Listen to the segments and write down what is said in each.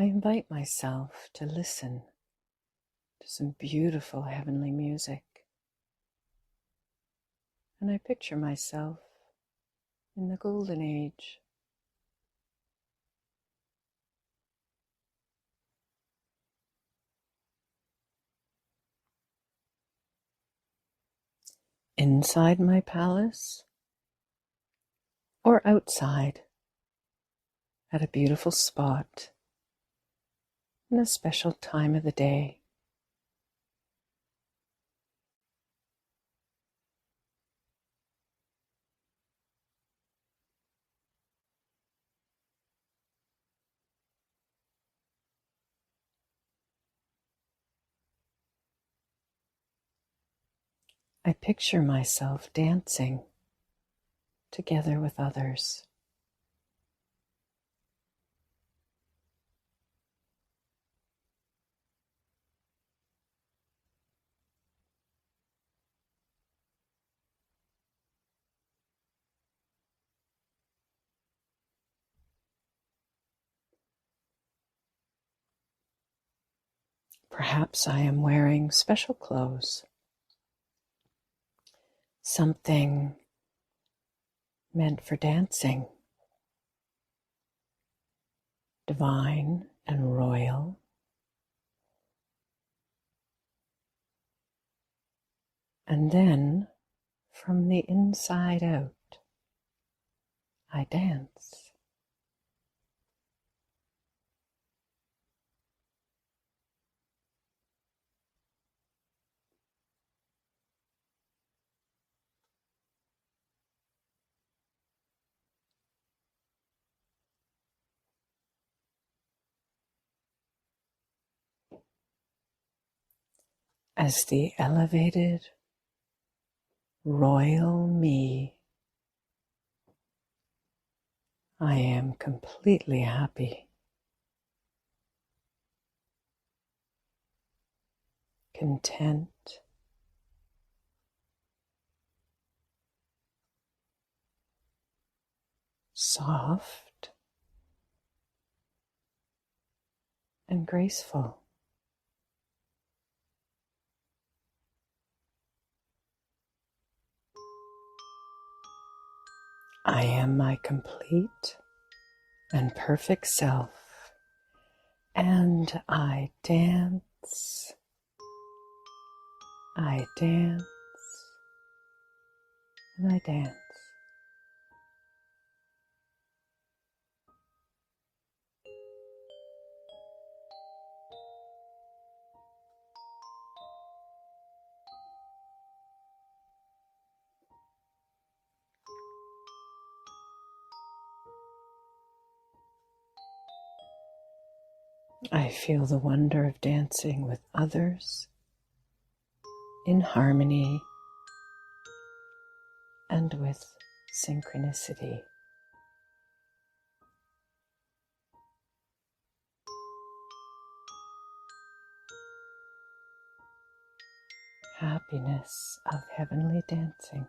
I invite myself to listen to some beautiful heavenly music, and I picture myself in the golden age. Inside my palace or outside at a beautiful spot in a special time of the day. I picture myself dancing together with others. Perhaps I am wearing special clothes, something meant for dancing, divine and royal. And then, from the inside out, I dance. As the elevated, royal me, I am completely happy, content, soft, and graceful. I am my complete and perfect self, and I dance, I dance, and I dance. I feel the wonder of dancing with others in harmony and with synchronicity. Happiness of heavenly dancing.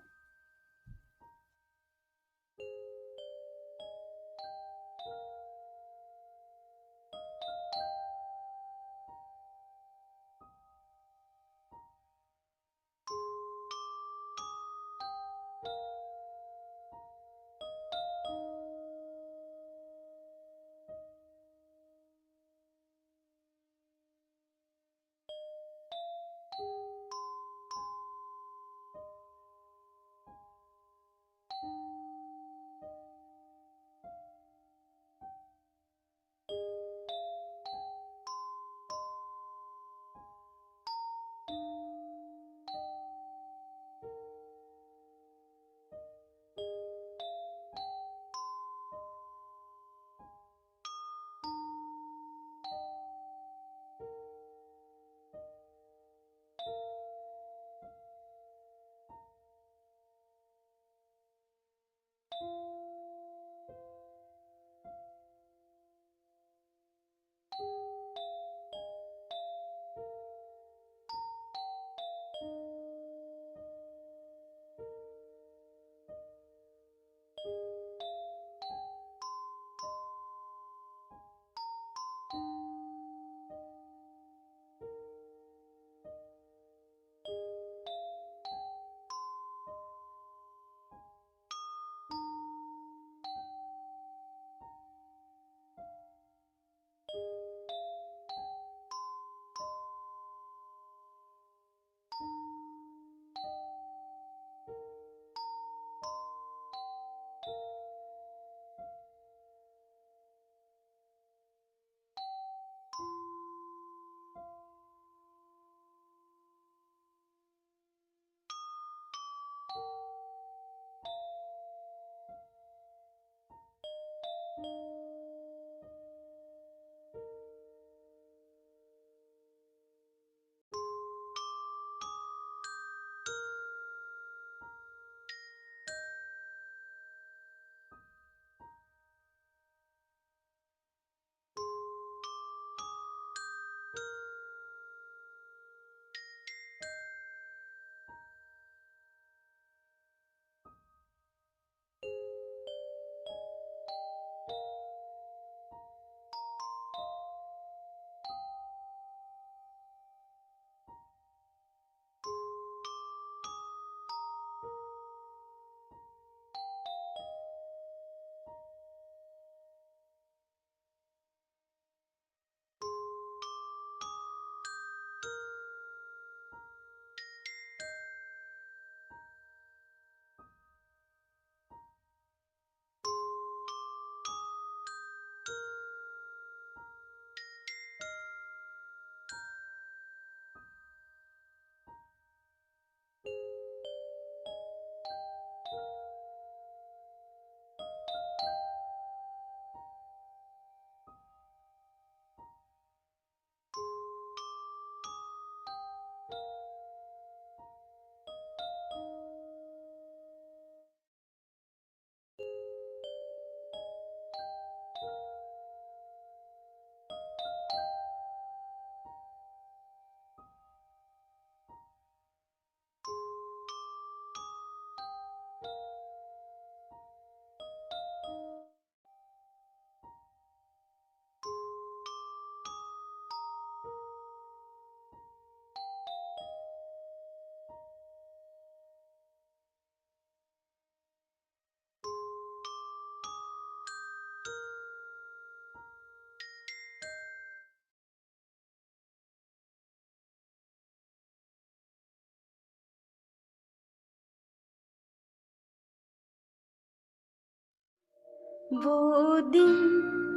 वो दिन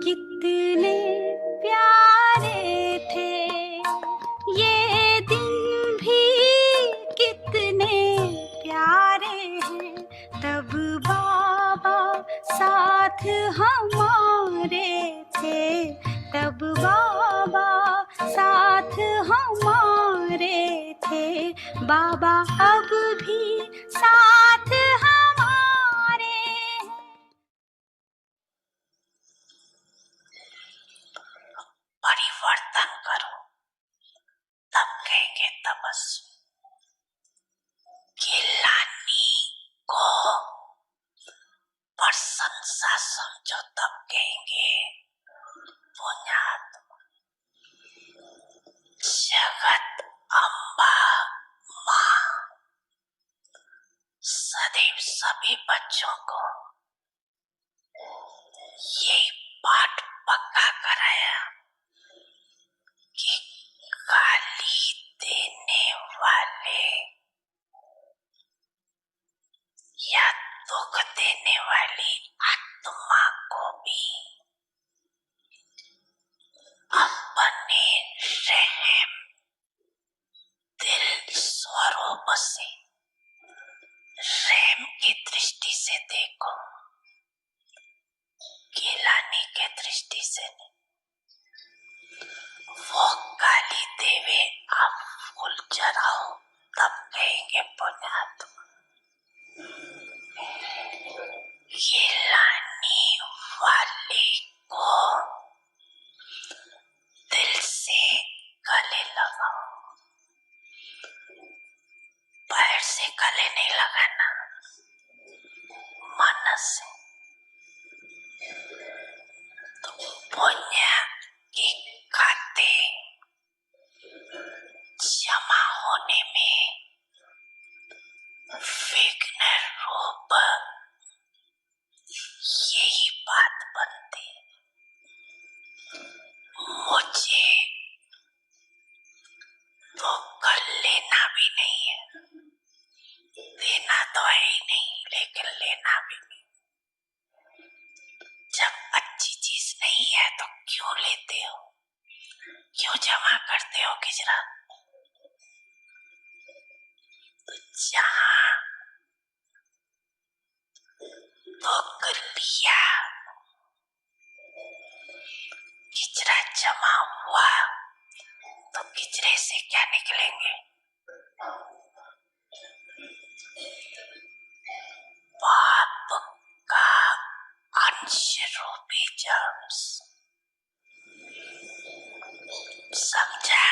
कितने प्यारे थे, ये दिन भी कितने प्यारे हैं। तब बाबा साथ हमारे थे, तब बाबा साथ हमारे थे। बाबा अब भी साथ हमारे हैं। परिवर्तन करो तब कहेंगे तपस्वी। गिलानी को प्रशंसा समझो तब कहेंगे पुण्यात्मा। जगत अम्बा माँ सदैव सभी बच्चों को यही पाठ पक्का कराया कि गाली देने वाले या दुख देने वाली आत्मा को भी अपने रहम दिल स्वरूप से रहम की दृष्टि से देखो, गिलानी के दृष्टि से नहीं। वो गाली देवे आप फूल चढ़ाओ तब कहेंगे पुण्यात्मा। गिलानी वाले को दिल से गले लगाओ, पैर से गले नहीं लगाना, मन से। तो पुण्य की खाते जमा होने में विघ्न रूप यही बात बनती। मुझे तो कर लेना भी नहीं है, देना तो है ही नहीं, लेकिन लेना भी नहीं। जब अच्छी चीज नहीं है तो क्यों लेते हो, क्यों जमा करते हो किजरा? तो जहाँ दुख लिया, किचरा जमा हुआ, तो किचरे से क्या निकलेंगे? पाप का अंश रूपी जर्म्स। समझा?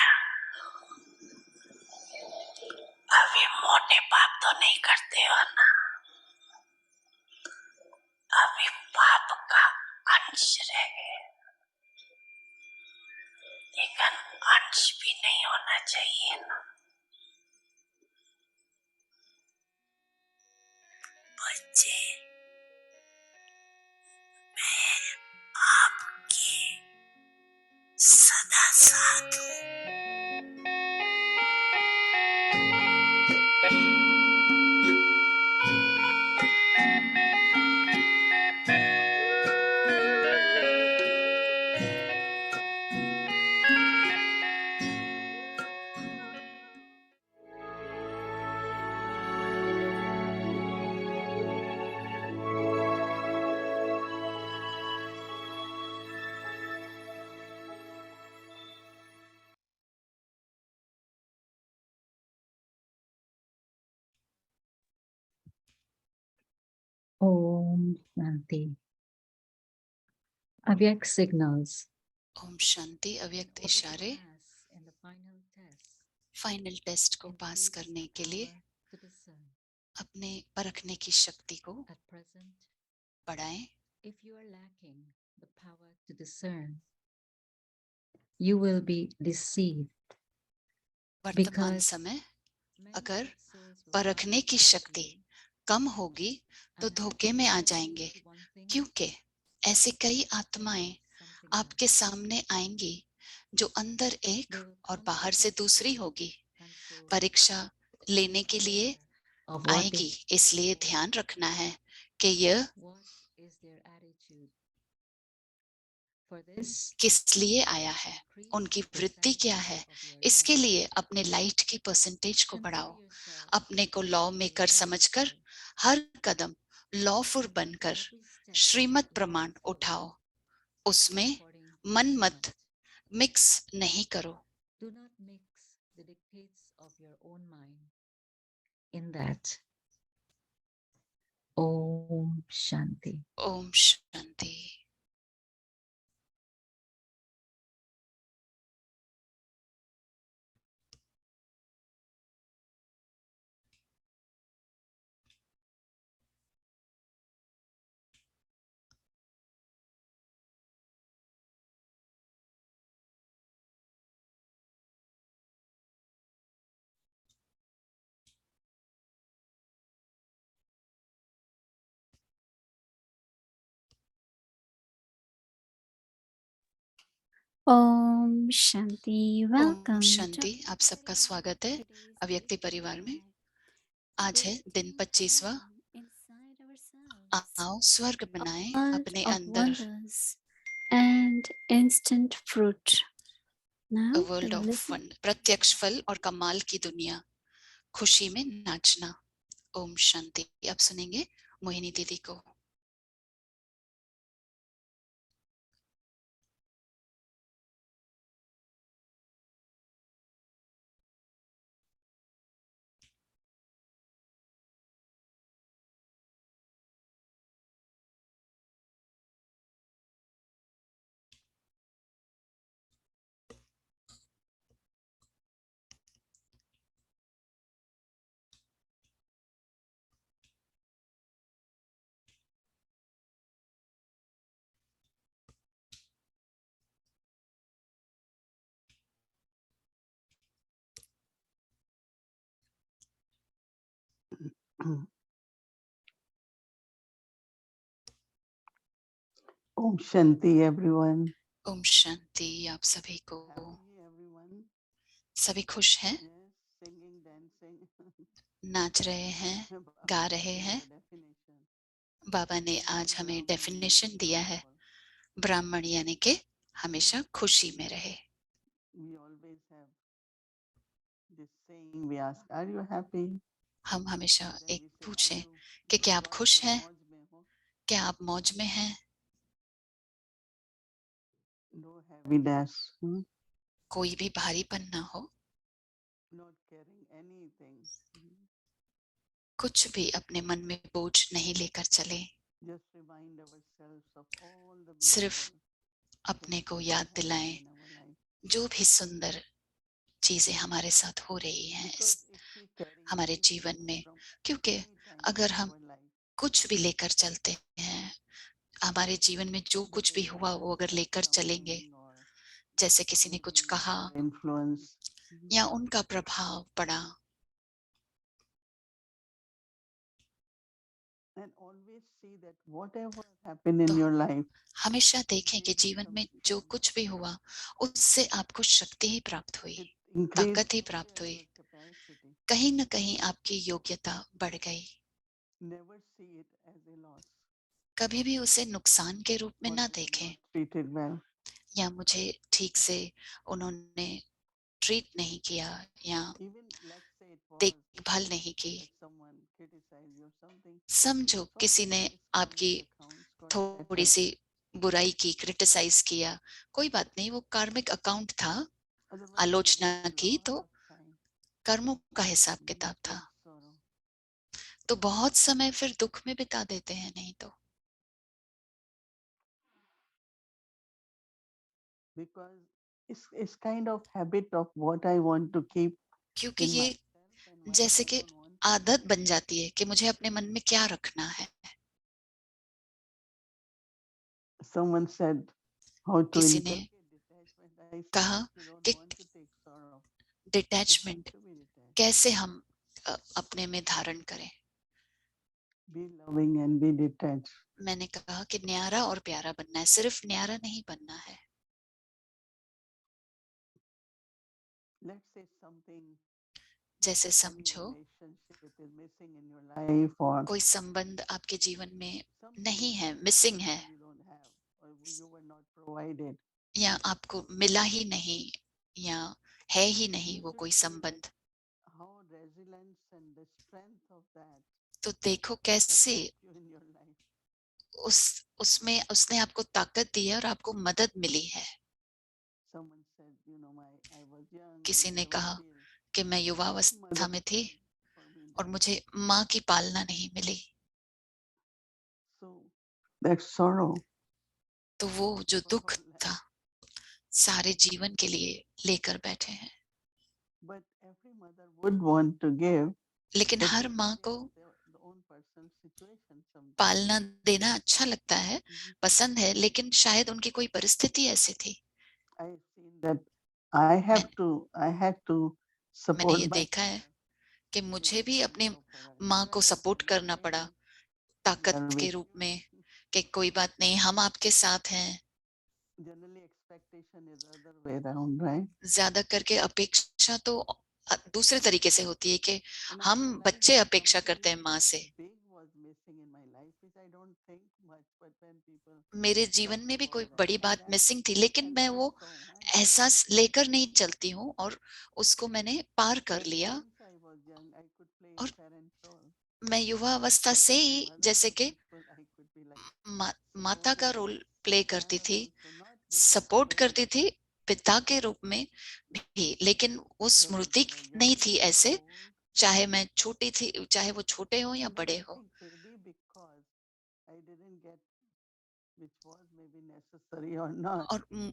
अभी मोटे पाप तो नहीं करते हो ना, अभी पाप का अंश रह गए, लेकिन अंश भी नहीं होना चाहिए ना। बच्चे, मैं आपके सदा साथ हूँ। ओम शांति। अव्यक्त सिग्नल्स। ओम शांति। अव्यक्त इशारे फाइनल टेस्ट को पास करने के लिए अपने परखने की शक्ति को बढ़ाएं। If you are lacking the power to discern, you will be deceived. वर्तमान समय अगर परखने की शक्ति कम होगी तो धोखे में आ जाएंगे, क्योंकि ऐसे कई आत्माएं आपके सामने आएंगी जो अंदर एक और बाहर से दूसरी होगी। परीक्षा लेने के लिए आएगी, इसलिए ध्यान रखना है कि यह किस लिए आया है, उनकी वृत्ति क्या है, इसके लिए अपने लाइट की परसेंटेज को बढ़ाओ। अपने को लॉ मेकर समझकर हर कदम लॉफुल बनकर श्रीमत प्रमाण उठाओ। उसमें मन मत मिक्स नहीं करो। Do not mix the dictates of your own mind in that. Om Shanti. ओम शांति। ओम शांति। ओम वेलकम शांति। आप सबका स्वागत है अव्यक्ति परिवार में। आज है दिन 25वां। आओ स्वर्ग बनाएं अपने अंदर। and instant fruit. Now world of listen. Fun, प्रत्यक्ष फल और कमाल की दुनिया, खुशी में नाचना। ओम शांति। अब सुनेंगे मोहिनी दीदी को। Om Shanti, everyone. Om Shanti. आप सभी को। Happy, everyone. सभी खुश हैं, Yes, singing, dancing. नाच रहे हैं, Baba गा has रहे given हैं। the definition. बाबा ने आज हमें डेफिनेशन दिया है, ब्राह्मण यानी कि हमेशा खुशी में रहे। We always have this saying. We ask, "Are you happy?" हम हमेशा Then एक we say, "Are पूछें you कि क्या आप खुश हैं, मौज में हो?" क्या आप मौज में हैं। No heaviness. कोई भी भारीपन ना हो, Not carrying anything. कुछ भी अपने मन में बोझ नहीं लेकर चले। Just remind ourselves of all the सिर्फ beautiful अपने things को that याद are दिलाएं happening in our life. जो भी सुंदर चीजें हमारे साथ हो रही हैं Because if we carry हमारे anything जीवन में। from क्योंकि any time अगर in हम our life, कुछ भी लेकर चलते हैं, हमारे जीवन में जो कुछ भी हुआ वो अगर लेकर चलेंगे, something or जैसे किसी ने कुछ कहा influence, या उनका प्रभाव पड़ा, and always see that whatever happened in तो your life, हमेशा देखें कि जीवन में जो कुछ भी हुआ उससे आपको शक्ति ही प्राप्त हुई, it increased ताकत ही प्राप्त हुई। your capacity. कहीं न कहीं आपकी योग्यता बढ़ गई। Never see it as a loss. कभी भी उसे नुकसान के रूप में What ना I was देखें, not treated well. या मुझे ठीक से उन्होंने ट्रीट नहीं किया या Even let's say it was देखभाल नहीं की। that someone criticized you or something. समझो किसी ने आपकी थोड़ी सी बुराई की, क्रिटिसाइज किया, कोई बात नहीं, वो कार्मिक अकाउंट था। आलोचना की तो कर्मों का हिसाब किताब था, तो बहुत समय फिर दुख में बिता देते हैं। नहीं तो Because it's kind of habit of what I want to keep क्योंकि in ये myself and what जैसे I कि don't want to आदत keep. बन जाती है कि मुझे अपने मन में क्या रखना है। Someone said how to किसी ने inculcate detachment. I said, कहा if you don't कि want to take sorrow, you have detachment to be detached. कैसे हम अपने में धारण करें। Be loving and be detached. मैंने कहा कि न्यारा और प्यारा बनना है, सिर्फ न्यारा नहीं बनना है। Let's say something जैसे समझो relationship is missing in your life or कोई संबंध आपके जीवन में something नहीं is है, missing मिसिंग है, and you don't have or you were not provided. या आपको मिला ही नहीं, या है ही नहीं You वो should कोई see that संबंध, how resilience and the strength of that तो देखो has कैसे helped you in your life. उसमें उसने आपको ताकत दी है और आपको मदद मिली है। Someone said, you know, I was young किसी and ने there was कहा still कि मैं no युवावस्था में थी mother for me और then. मुझे माँ की पालना नहीं मिली, So that sorrow तो वो जो for दुख whole life. था सारे जीवन के लिए लेकर बैठे हैं। But every mother would want to give, लेकिन but हर they माँ have को their own personal situation sometimes. पालना देना अच्छा लगता है, Mhm. पसंद है, लेकिन शायद उनकी कोई परिस्थिति ऐसी थी। I've seen that I had to मैंने support ये my देखा है mother कि with मुझे भी अपने strength of her माँ को सपोर्ट encouragement करना and पड़ा saying, "We ताकत are के with रूप you." में कि कोई बात नहीं, हम आपके साथ हैं। Generally expectation is other way around, right? ज्यादा करके अपेक्षा तो दूसरे तरीके से होती है कि And I हम realized बच्चे that अपेक्षा something करते हैं माँ से। big was missing in my life, which I don't think much, but when people मेरे talk जीवन में भी about कोई that, बड़ी and बात मिसिंग थी, लेकिन and मैं it is वो so, एहसास लेकर नहीं चलती हूँ और उसको मैंने पार कर that लिया। since I was young, I could play और parent role. मैं युवा अवस्था Like से as a ही mother जैसे to कि people, I could be like माता का supporting role them, play and करती थी, also not with support parent करती थी पिता के रूप में भी, लेकिन वो whether स्मृति they were नहीं young थी or ऐसे, old. चाहे मैं छोटी थी, चाहे वो छोटे हो या And then बड़े I हो। think maybe because I didn't get, which was maybe necessary or not, और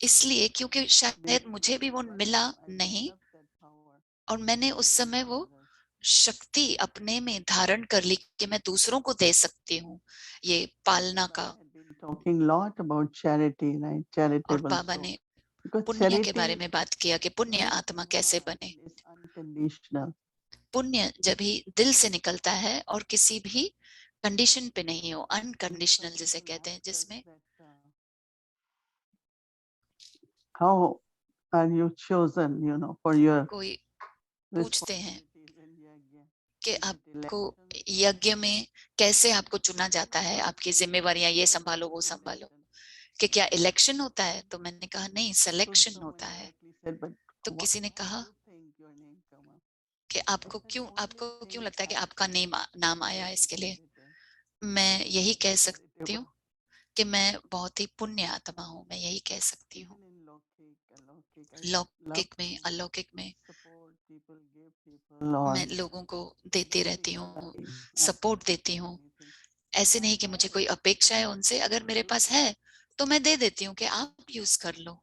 इसलिए क्योंकि शायद maybe मुझे भी वो right मिला now I नहीं, developed that power और मैंने to उस give समय to वो others. शक्ति अपने में धारण कर ली कि मैं दूसरों को दे सकती हूँ ये पालना Baba का। had been talking lot about charity, right? और Charitable बाबा soul. ने Because पुण्य के बारे charity में बात किया कि पुण्य comes आत्मा from कैसे heart बने। and is unconditional. पुण्य जब भी दिल से निकलता है और किसी भी कंडीशन पे नहीं हो, And अनकंडीशनल some जिसे people कहते हैं, ask us जिसमें that how are you chosen, you know, for your कोई पूछते हैं responsibilities in yajna? कि Is it आपको elections or यज्ञ में कैसे आपको चुना जाता है, or आपकी selection? जिम्मेवारियां ये Some संभालो say वो it's संभालो, election. कि क्या इलेक्शन होता है? तो मैंने कहा नहीं, So सिलेक्शन someone होता है। directly said, but तो किसी ने why do कहा you think your name come up? कि I आपको said only क्यों thing लगता है कि I आपका can नाम say आया is इसके लिए? positive. मैं I यही am कह सकती charitable. हूँ कि मैं बहुत ही पुण्य आत्मा हूँ, मैं यही कह सकती हूँ। Even in Lokik, Alokik, I love लौकिक में, to अलौकिक में support people, give people, or मैं लोगों को देती not रहती because हूँ, I सपोर्ट ask देती for हूँ। anything. ऐसे If I नहीं कि मुझे have, कोई अपेक्षा है then उनसे, I अगर will मेरे use पास it. है तो मैं दे देती हूँ कि आप यूज कर लो,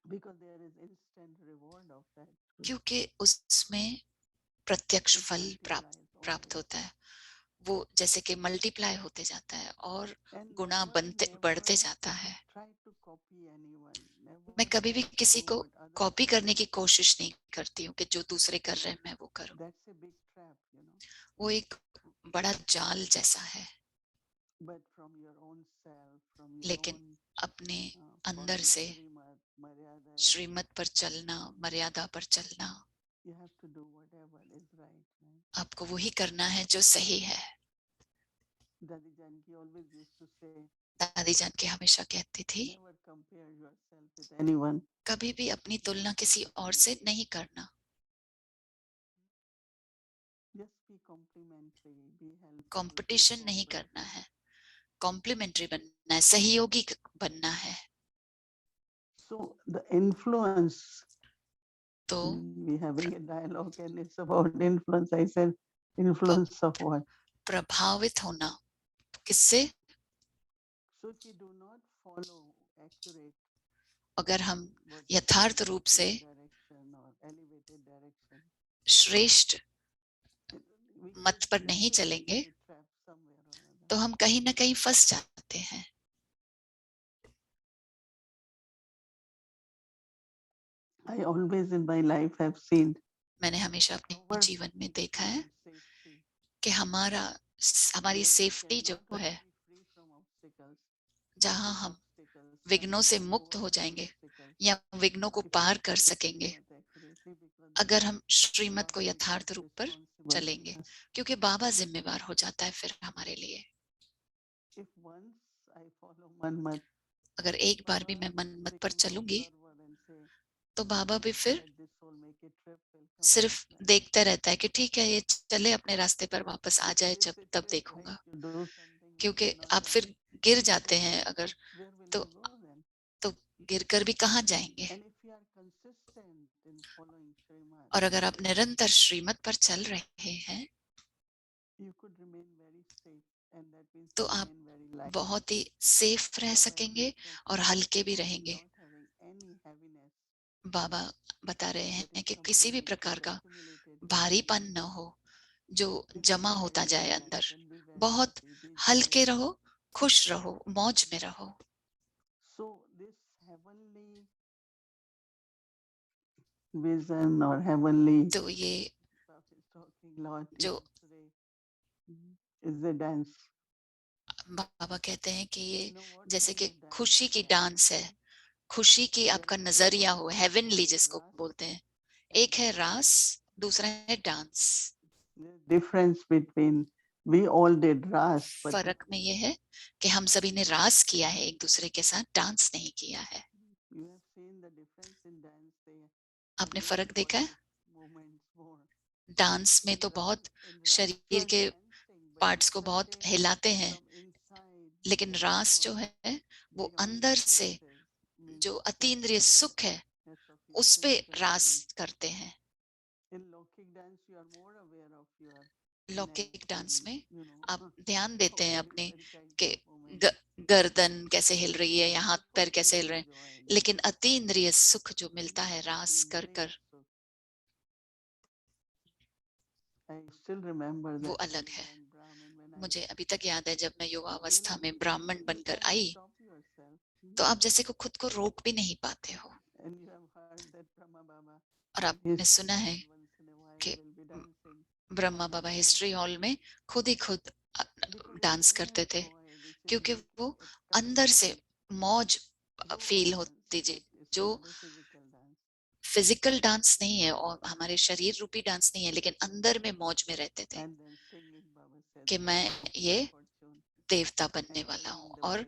Because there is instant reward of that. क्योंकि उसमें प्रत्यक्ष It फल multiplies प्राप्त always. होता है। वो जैसे कि मल्टीप्लाई होते जाता है और And गुना बढ़ते जाता है। try to copy anyone. Never मैं कभी भी try to किसी do को what others कॉपी are करने की doing. कोशिश नहीं करती हूँ कि जो दूसरे कर रहे हैं मैं वो करूँ। That's a big trap, you know. वो एक बड़ा जाल जैसा है। But from your own self, from your लेकिन own अपने अंदर following से Srimad, Maryada, श्रीमत पर चलना, मर्यादा पर चलना, you have to do whatever is right. आपको वही करना है जो सही है। Dadi Janki always used to say, दादी जान के हमेशा कहती थी, never compare yourself with anyone. कभी भी अपनी तुलना किसी और से नहीं करना, Just be complimentary, be helpful, be competition नहीं करना cooperative. है, कॉम्प्लीमेंट्री बनना है, सहयोगी बनना है। So the influence, तो we having a dialogue and it's about influence. I said, influence of what? प्रभावित होना किससे? So if we do not follow accurate, अगर हम what यथार्थ रूप से direction or elevated direction, श्रेष्ठ we मत पर could नहीं get चलेंगे into trap somewhere or other. तो हम कहीं ना कहीं फंस जाते हैं। I always in my life have seen मैंने हमेशा अपने our जीवन में देखा है safety. कि हमारी where we सेफ्टी can जो not है, only free from obstacles, जहाँ but हम obstacles विघ्नों से can मुक्त हो overcome जाएंगे obstacles या विघ्नों को if we पार कर follow सकेंगे, Srimad accurately, because अगर हम श्रीमत को यथार्थ रूप पर चलेंगे, क्योंकि बाबा जिम्मेवार हो जाता है फिर हमारे लिए। If once I follow Manmat, अगर एक बार भी मैं मनमत पर चलूंगी तो बाबा भी फिर सिर्फ देखते रहता है कि ठीक है ये चले अपने रास्ते पर, वापस आ जाए जब तब देखूंगा। क्योंकि आप फिर गिर जाते हैं अगर, तो गिर कर भी कहाँ जाएंगे। और अगर आप निरंतर श्रीमत पर चल रहे हैं तो आप बहुत ही सेफ रह सकेंगे और हल्के भी रहेंगे। बाबा बता रहे हैं कि किसी भी प्रकार का भारीपन न हो जो जमा होता जाए अंदर। बहुत हल्के रहो, खुश रहो, मौज में रहो। Vision or heavenly तो ये जो is a dance. बाबा कहते हैं कि ये जैसे कि खुशी की डांस है, खुशी की आपका नजरिया हो, हेवनली जिसको बोलते हैं। एक है रास, दूसरा है dance. Difference between we all did ras, but फर्क में ये है कि हम सभी ने रास किया है एक दूसरे के साथ, डांस नहीं किया है। you have seen the difference in dance. आपने फर्क देखा है? डांस में तो बहुत शरीर के पार्ट्स को बहुत हिलाते हैं, लेकिन रास जो है वो अंदर से जो अतीन्द्रिय सुख है उस पे रास करते हैं। लौकिक डांस में आप ध्यान देते हैं अपने के गर्दन कैसे हिल रही है या हाथ पैर कैसे हिल रहे हैं, लेकिन अतीन्द्रिय सुख जो मिलता है रास कर कर वो अलग है। मुझे अभी तक याद है जब मैं युवावस्था में ब्राह्मण बनकर आई तो आप जैसे को खुद को रोक भी नहीं पाते हो। और आपने सुना है कि ब्रह्मा बाबा हिस्ट्री हॉल में खुद ही खुद डांस करते थे, क्योंकि वो अंदर से मौज फील होती थी, जो फिजिकल डांस नहीं है और हमारे शरीर रूपी डांस नहीं है, लेकिन अंदर में मौज में रहते थे कि मैं ये देवता बनने वाला हूँ और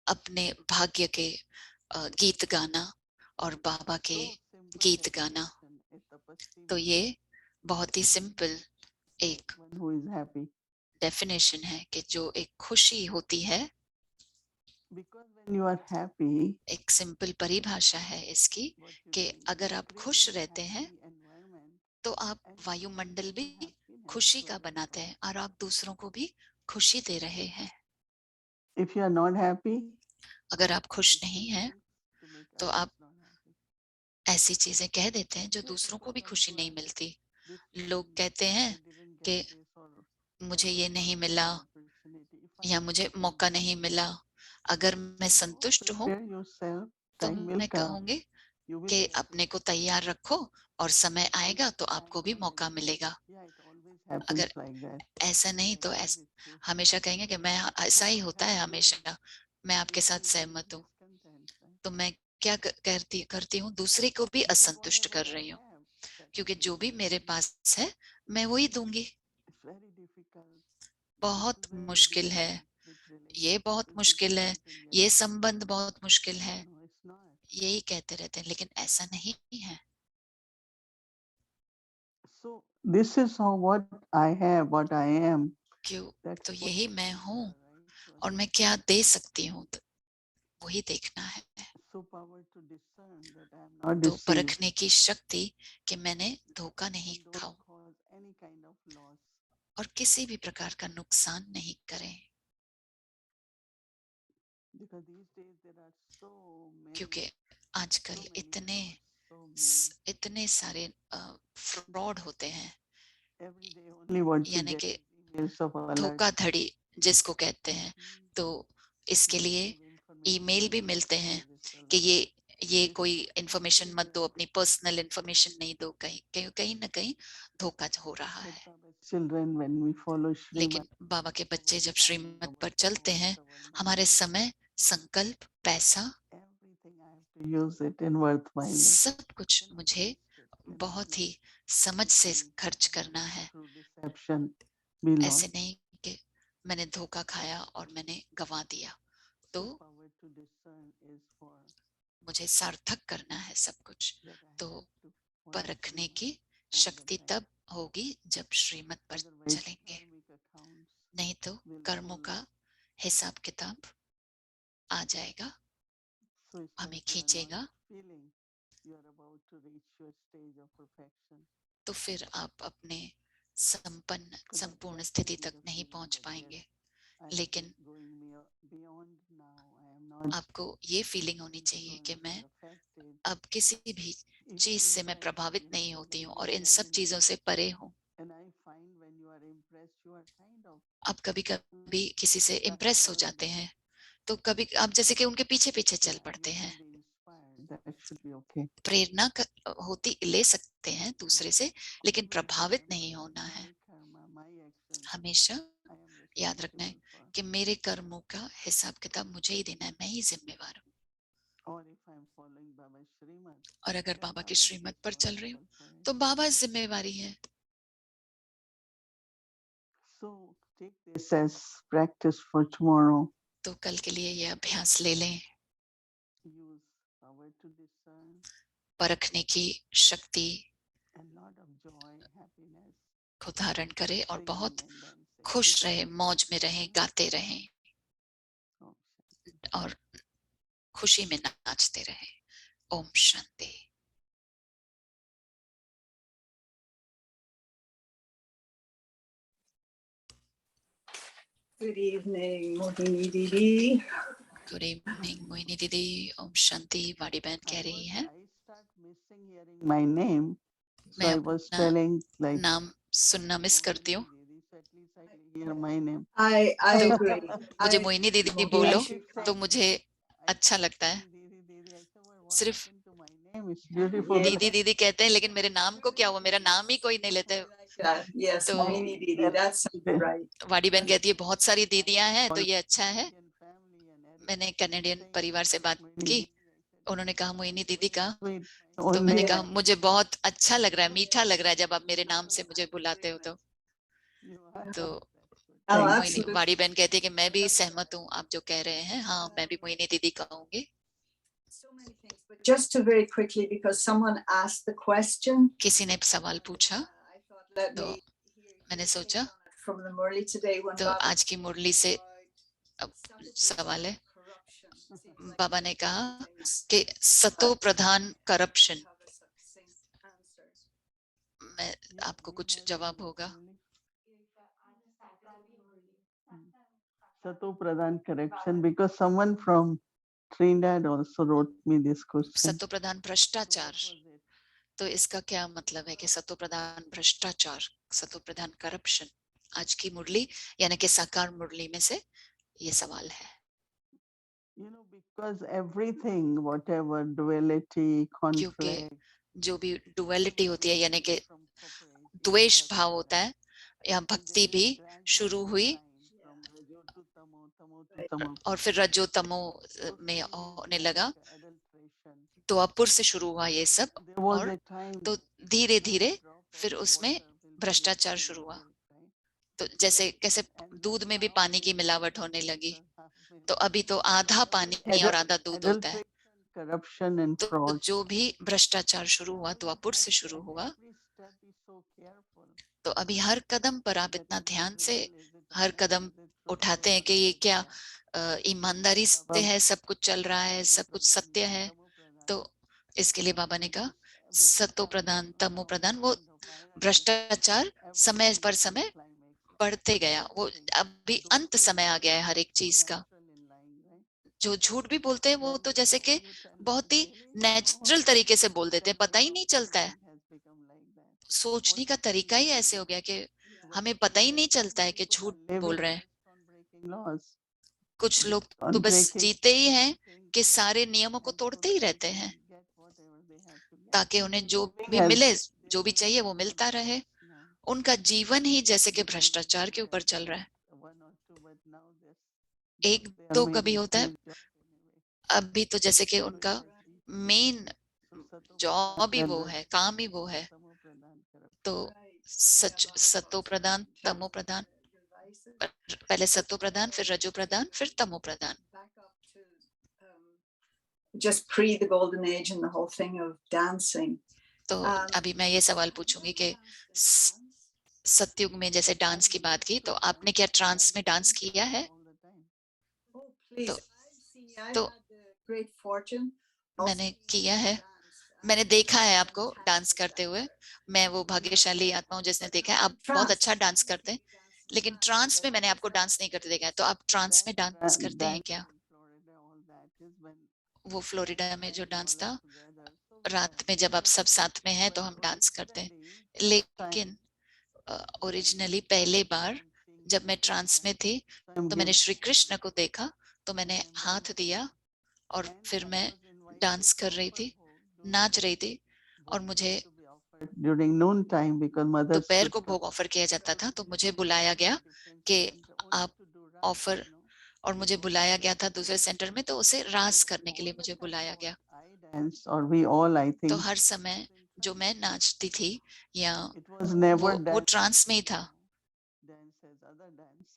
अपने भाग्य के गीत गाना और बाबा के गीत गाना। तो ये बहुत ही सिंपल एक डेफिनेशन है कि जो एक खुशी होती है, एक सिंपल परिभाषा है इसकी कि अगर आप खुश रहते हैं तो आप वायुमंडल भी खुशी का बनाते हैं और आप दूसरों को भी खुशी दे रहे हैं। If you are not happy, अगर आप खुश नहीं हैं तो आप ऐसी चीजें कह देते हैं जो दूसरों को भी खुशी नहीं मिलती। लोग कहते हैं कि मुझे ये नहीं मिला या मुझे मौका नहीं मिला। अगर मैं संतुष्ट हूँ तो मैं कहूंगी कि अपने को तैयार रखो और समय आएगा तो आपको भी मौका मिलेगा। अगर ऐसा नहीं तो हमेशा कहेंगे कि मैं ऐसा ही होता है हमेशा, मैं आपके साथ सहमत हूँ। तो मैं क्या करती हूँ, दूसरे को भी असंतुष्ट कर रही हूँ, क्योंकि जो भी मेरे पास है मैं वही दूंगी। बहुत मुश्किल है, ये बहुत मुश्किल है, ये संबंध बहुत मुश्किल है, यही कहते रहते हैं, लेकिन ऐसा नहीं है। This is how what I have, what I am. क्यों? तो यही मैं हूँ और मैं क्या दे सकती हूँ, तो वही देखना है। तो परखने की शक्ति कि मैंने धोखा नहीं खाऊं और किसी भी प्रकार का नुकसान नहीं करें, क्योंकि आजकल इतने सारे फ्रॉड होते हैं, यानी कि धोखाधड़ी जिसको कहते हैं। तो इसके लिए ईमेल भी मिलते हैं कि ये कोई इंफॉर्मेशन मत दो, अपनी पर्सनल इंफॉर्मेशन नहीं दो, कहीं ना कहीं धोखा हो रहा है। लेकिन बाबा के बच्चे जब श्रीमत पर चलते हैं, हमारे समय, संकल्प, पैसा, सब कुछ मुझे बहुत ही समझ से खर्च करना है। through deception be ऐसे lost. नहीं कि मैंने धोखा खाया और मैंने गंवा दिया। तो The power to discern is for मुझे सार्थक करना है सब कुछ। that I तो have to follow परखने Srimad की all the शक्ति time. तब होगी जब श्रीमत पर Otherwise, चलेंगे, karmic accounts नहीं तो will कर्मों pull. का हिसाब किताब आ जाएगा, So it's हमें like you are खींचेगा। not feeling you are about to reach your stage of perfection. तो फिर आप अपने संपन्न So that संपूर्ण has to स्थिति be तक the नहीं feeling पहुंच that पाएंगे। yes, I am लेकिन going beyond now. I am not आपको ये फीलिंग होनी चाहिए कि मैं influenced or affected. अब किसी भी Even चीज से मैं inside, प्रभावित you know, नहीं होती हूँ और when इन you are सब in चीजों से परे हूँ। and I find when you are impressed, you are kind of आप कभी कभी किसी से stuck इम्प्रेस हो following जाते them. हैं तो कभी आप जैसे कि उनके पीछे पीछे So चल पड़ते you हैं। can be inspired. That should be okay. प्रेरणा होती ले सकते हैं दूसरे से, लेकिन Always प्रभावित remember नहीं that होना है। my karma, my actions, हमेशा I am याद रखना है responsible for. कि मेरे कर्मों का हिसाब किताब मुझे ही देना है, मैं ही जिम्मेवार हूँ। Or if I am following Baba's Srimad, और अगर then बाबा की Baba is श्रीमत पर चल रही हूँ responsible for it. तो बाबा जिम्मेवारी है। So take this as practice for tomorrow. तो कल के लिए ये अभ्यास ले लें, Use power to discern परखने की शक्ति and lot of joy, happiness, को धारण करें और singing बहुत and dancing. खुश रहे, मौज में रहें, गाते रहें Oh, और खुशी में नाचते रहें। Om Shanti. Good evening, Mohini Didi. Good evening Mohini दीदी। ओम शांति। वाड़ी बहन कह रही है I start missing hearing my name. So मैं I was अपना telling like नाम सुनना मिस करती हूँ, Didi, so at least I can hear my name. I तो agree. मुझे I मोहिनी दीदी Mohini बोलो should तो come. मुझे अच्छा लगता है। Didi, Didi, I said, well, what सिर्फ happened to my name? It's beautiful. Yes. दीदी दीदी कहते हैं, लेकिन मेरे नाम को क्या हुआ, मेरा नाम ही कोई नहीं लेते। That. Yes, तो Mohini Didi. That's right. वाड़ी बहन कहती है बहुत सारी दीदियां हैं तो ये अच्छा है। Indian family and Eric मैंने कनेडियन saying, परिवार से बात Mohini की, Didi, उन्होंने कहा मोहिनी दीदी का, sweet, तो मैंने only कहा मुझे बहुत अच्छा लग रहा है, मीठा लग रहा है जब आप मेरे नाम से मुझे बुलाते हो। you are. तो Oh, Thank you. Mohini absolutely. वाड़ी बहन कहती है कि मैं भी सहमत हूँ आप जो कह रहे हैं। हाँ, मैं भी मोहिनी दीदी कहूंगी। So many things, but just to very quickly, because someone asked the question. किसी ने सवाल पूछा I thought, let तो me मैंने सोचा, from the Murli today when तो Baba आज की मुरली से अब सवाल है, बाबा ने कहा कि सतो प्रधान करप्शन। मैं आपको कुछ जवाब होगा। Sato Pradhan correction, because someone from Trinidad also wrote me this question. सतो प्रधान भ्रष्टाचार, तो इसका क्या मतलब है कि सतो प्रधान भ्रष्टाचार, सतो प्रधान करप्शन। आज की मुरली यानी कि साकार मुरली में से ये सवाल है। You know, because everything, whatever duality, conflict, जो भी डुअलिटी होती है यानी कि द्वेष भाव होता है, या भक्ति भी शुरू हुई और फिर रजो तमो में होने लगा, द्वापुर से शुरू हुआ ये सब, और तो धीरे धीरे फिर उसमें भ्रष्टाचार शुरू हुआ। तो जैसे कैसे दूध में भी पानी की मिलावट होने लगी, तो अभी तो आधा पानी और आधा दूध होता है। corruption and तो fraud. जो भी भ्रष्टाचार शुरू हुआ द्वापुर से शुरू हुआ, तो अभी हर कदम पर आप इतना ध्यान से हर कदम उठाते हैं कि ये क्या ईमानदारी से है, सब कुछ चल रहा है, सब कुछ सत्य है। तो इसके लिए बाबा ने कहा सतो प्रधान तमो प्रधान, वो भ्रष्टाचार समय पर समय बढ़ते गया, वो अभी अंत समय आ गया है हर एक चीज का। जो झूठ भी बोलते हैं वो तो जैसे कि बहुत ही नेचुरल तरीके से बोल देते हैं, पता ही नहीं चलता है। सोचने का तरीका ही ऐसे हो गया कि हमें पता ही नहीं चलता है कि झूठ बोल रहे हैं। कुछ लोग तो बस जीते ही हैं कि सारे नियमों को तोड़ते ही रहते हैं ताकि उन्हें जो भी मिले, जो भी चाहिए वो मिलता रहे। उनका जीवन ही जैसे कि भ्रष्टाचार के ऊपर चल रहा है। एक तो कभी होता है, अभी तो जैसे कि उनका मेन जॉब ही वो है, काम ही वो है। तो सच सतो प्रधान तमो प्रधान, पहले सतो प्रधान, फिर रजो प्रधान, फिर तमो प्रधान। Just pre the golden age and the whole thing of dancing. तो अभी मैं ये सवाल पूछूंगी कि सतयुग में जैसे डांस की बात की, तो आपने क्या ट्रांस में डांस किया है? तो मैंने किया है, मैंने देखा है आपको डांस करते हुए। मैं वो भाग्यशाली आत्मा हूँ जिसने देखा है। आप बहुत अच्छा डांस करते हैं, लेकिन ट्रांस में मैंने आपको डांस नहीं करते देखा है। तो आप ट्रांस में डांस करते हैं क्या? वो फ्लोरिडा में जो डांस था, रात में जब आप सब साथ में हैं तो हम डांस करते हैं। लेकिन ओरिजिनली पहले बार जब मैं ट्रांस में थी तो मैंने श्री कृष्ण को देखा, तो मैंने हाथ दिया और फिर मैं डांस कर रही थी, नाच रही थी, और मुझे दोपहर को भोग ऑफर किया जाता था। तो मुझे बुलाया गया कि आप ऑफर, और मुझे बुलाया गया था दूसरे सेंटर में, तो उसे रास करने के लिए मुझे बुलाया गया। तो हर समय जो मैं नाचती थी या वो ट्रांस में ही था,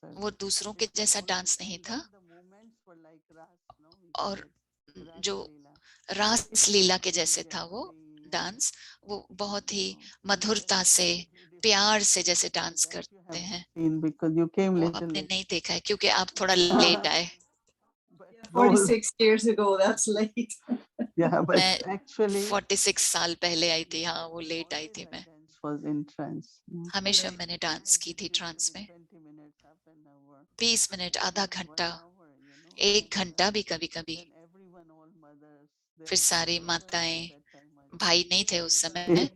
वो दूसरों के जैसा डांस नहीं था। और जो रास लीला के जैसे था वो डांस, वो बहुत ही मधुरता से, प्यार से जैसे डांस करते हैं। वो आपने नहीं देखा है क्योंकि आप थोड़ा लेट आए। 46 years ago, that's late. मैं 46 साल पहले आई थी। हाँ, वो लेट आई थी मैं। हमेशा मैंने डांस की थी ट्रांस में। 20 मिनट, आधा घंटा, 1 घंटा भी कभी कभी। फिर सारी माताएं, भाई नहीं थे उस समय,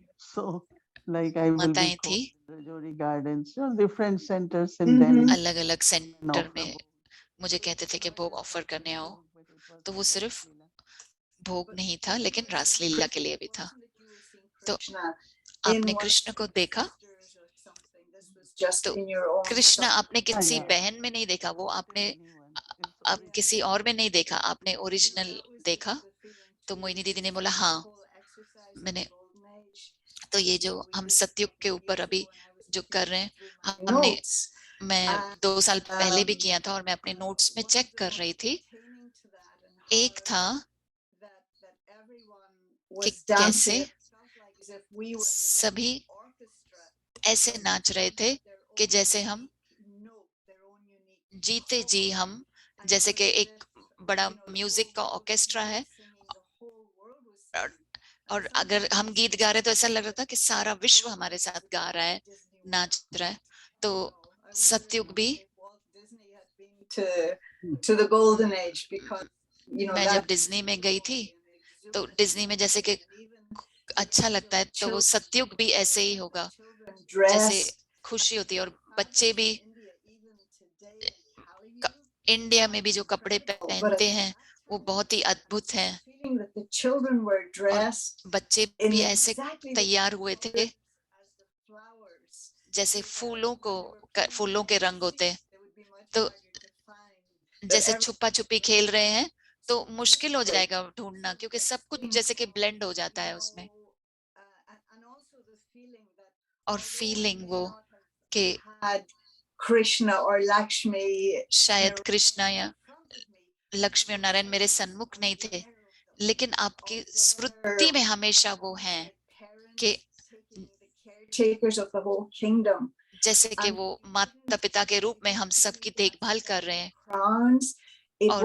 माताएं थी अलग अलग सेंटर में। मुझे कहते थे कि भोग ऑफर करने आओ। तो वो सिर्फ भोग नहीं था, लेकिन रासलीला के लिए भी था। तो आपने कृष्ण को देखा, तो कृष्ण आपने किसी बहन में नहीं देखा, वो आपने आप किसी और में नहीं देखा, आपने ओरिजिनल देखा। तो मोहिनी दीदी ने बोला हाँ मैंने। तो ये जो हम सतयुग के ऊपर अभी जो कर रहे हैं, हमने, मैं 2 साल पहले भी किया था, और मैं अपने नोट्स में चेक कर रही थी। एक था कि कैसे सभी ऐसे नाच रहे थे कि जैसे हम जीते जी, हम जैसे कि एक बड़ा म्यूजिक का ऑर्केस्ट्रा है, और अगर हम गीत गा रहे तो ऐसा लग रहा था कि सारा विश्व हमारे साथ गा रहा है, नाच रहा है। तो सतयुग भी, to the golden age, because मैं जब डिज्नी में गई थी, तो डिज्नी में जैसे कि अच्छा लगता है, तो वो सतयुग भी ऐसे ही होगा, जैसे खुशी होती है। और बच्चे भी, इंडिया में भी जो कपड़े पहनते हैं वो बहुत ही अद्भुत हैं। और बच्चे भी ऐसे तैयार हुए थे जैसे फूलों के रंग होते। तो जैसे छुपा छुपी खेल रहे हैं, तो मुश्किल हो जाएगा ढूंढना, क्योंकि सब कुछ जैसे कि ब्लेंड हो जाता है उसमें। और फीलिंग वो कि कृष्ण और लक्ष्मी, शायद कृष्णा या लक्ष्मी और नारायण मेरे सन्मुख नहीं थे, लेकिन आपकी स्मृति में हमेशा वो हैं कि जैसे कि वो माता पिता के रूप में हम सबकी देखभाल कर रहे हैं। और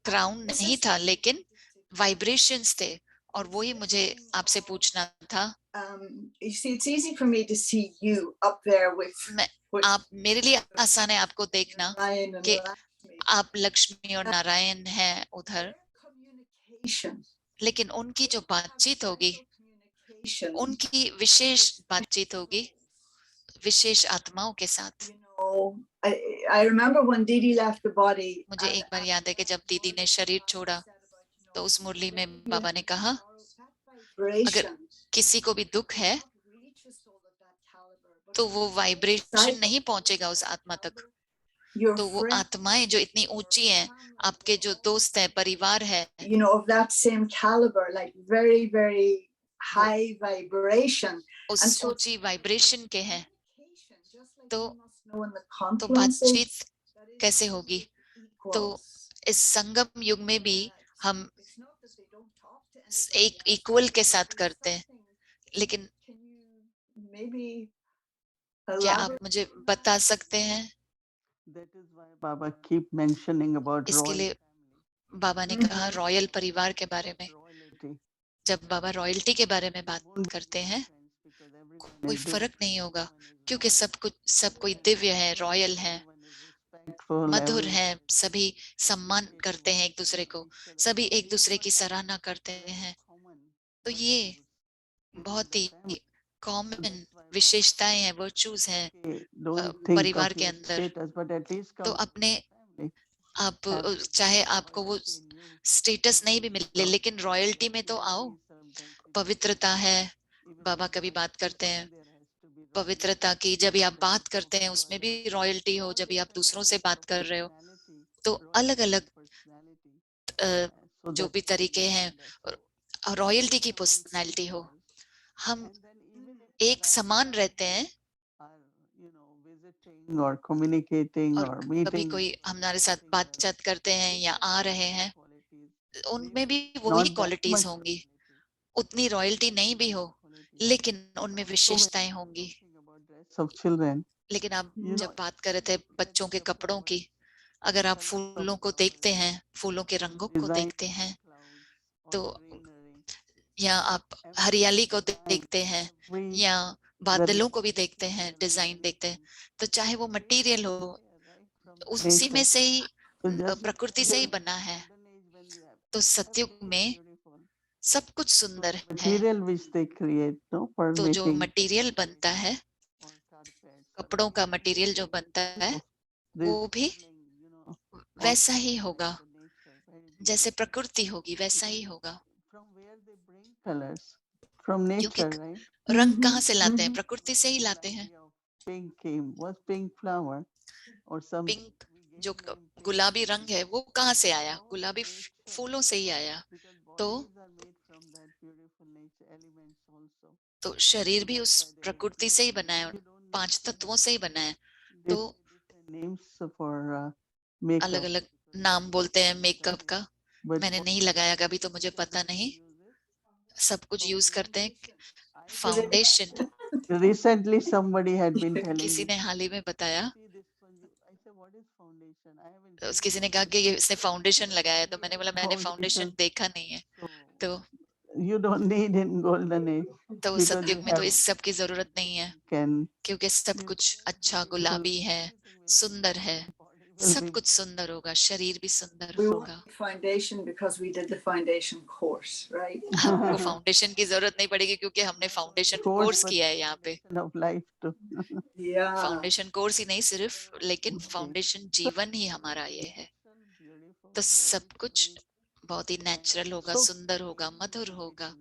क्राउन नहीं था, लेकिन वाइब्रेशंस थे, और वही मुझे आपसे पूछना था। आप, मेरे लिए आसान है आपको देखना कि आप लक्ष्मी और नारायण हैं उधर, लेकिन उनकी जो बातचीत होगी, उनकी विशेष बातचीत होगी विशेष आत्माओं के साथ। मुझे एक बार याद है कि जब दीदी ने शरीर छोड़ा, तो उस मुरली में बाबा ने कहा, अगर किसी को भी दुख है तो वो वाइब्रेशन नहीं पहुंचेगा उस आत्मा तक, your तो वो friends, आत्माएं जो इतनी ऊंची हैं, आपके जो दोस्त है, परिवार है, you know, of that same caliber, like very, very high vibration. उस And so ऊंची वाइब्रेशन के हैं, just like तो we must know in the तो confluences, बातचीत that is कैसे होगी? तो equals. इस संगम युग में भी हम It's not that they don't talk to anybody एक else, इक्वल के but साथ there's करते हैं, something- लेकिन Can you maybe क्या आप elaborate मुझे on बता that? सकते हैं? That is why Baba keep mentioning about इसके royal लिए family, बाबा ने कहा रॉयल परिवार के बारे में। royalty. जब बाबा रॉयल्टी के बारे में बात Won't be करते हैं, difference because everyone कोई is फर्क different, नहीं होगा, everyone is क्योंकि royal, सब कोई दिव्य है, रॉयल है, everyone is respectful, Madhur everyone है, is सभी सम्मान appreciative, करते हैं एक दूसरे को, each other. सभी एक These दूसरे are की the सराहना करते very हैं। common तो ये virtues within बहुत the he family. So common that's why Baba विशेषताएं हैं, वर्चूज हैं okay, don't think परिवार of के your अंदर। status, but at least तो come अपने family. आप Have this चाहे आपको वो royalty in you. स्टेटस नहीं भी मिले, लेकिन रॉयल्टी में तो आओ। पवित्रता है, बाबा कभी बात करते हैं पवित्रता की, जब भी आप बात करते हैं उसमें भी रॉयल्टी हो, जब भी आप दूसरों से बात कर रहे हो, तो अलग अलग जो भी तरीके हैं रॉयल्टी की पर्सनैलिटी हो, हम एक समान रहते हैं। or communicating और or कभी meeting कोई हमारे साथ बातचीत करते हैं या आ रहे हैं, उनमें भी not वही that क्वालिटीज much होंगी, उतनी रॉयल्टी नहीं भी हो, लेकिन उनमें विशेषताएं होंगी। of children, लेकिन आप you know, जब बात कर रहे थे बच्चों के कपड़ों की, अगर आप फूलों को देखते हैं, फूलों के रंगों को design देखते हैं, clouds तो or greenery, या आप हरियाली को देखते हैं every या whether बादलों को भी देखते हैं, डिजाइन देखते हैं, तो चाहे वो मटेरियल हो, उसी में से ही प्रकृति से ही बना है। तो सतयुग में सब कुछ सुंदर है। material which they create, no, for तो जो making मटेरियल बनता है, or carpets, कपड़ों का मटेरियल जो बनता है, वो भी वैसा ही होगा, जैसे प्रकृति होगी वैसा ही होगा। from where they bring colors from क्योंकि nature, right? रंग कहाँ से लाते हैं? प्रकृति से ही लाते हैं। Pink came, was pink flower or some pink जो गुलाबी रंग है वो कहाँ से आया? गुलाबी फूलों से ही आया। तो तो शरीर भी उस प्रकृति से ही बना है, 5 तत्वों से ही बना है। तो अलग अलग नाम बोलते हैं मेकअप का, मैंने नहीं लगाया कभी, तो मुझे पता नहीं। सब कुछ यूज करते हैं। Foundation, Recently somebody had been telling किसी me, ने हाल ही में बताया, "See this one." I said, "What is foundation? I haven't उस seen किसी ने it." कहा कि ये इसने फाउंडेशन लगाया है, तो मैंने बोला मैंने फाउंडेशन Foundation. देखा नहीं है। So, तो you don't need in golden age तो because सतयुग you में तो have इस सब की जरूरत नहीं है, can क्योंकि सब कुछ अच्छा गुलाबी है, सुंदर है, सब कुछ सुंदर होगा, शरीर भी सुंदर We होगा। want foundation because we did the foundation course, right? हमको फाउंडेशन की जरूरत नहीं पड़ेगी क्योंकि हमने फाउंडेशन कोर्स किया है यहाँ पे। of life too. Yeah. Foundation course ही नहीं सिर्फ, लेकिन फाउंडेशन जीवन ही हमारा ये है। तो सब कुछ बहुत ही नेचुरल होगा, सुंदर होगा, मधुर होगा।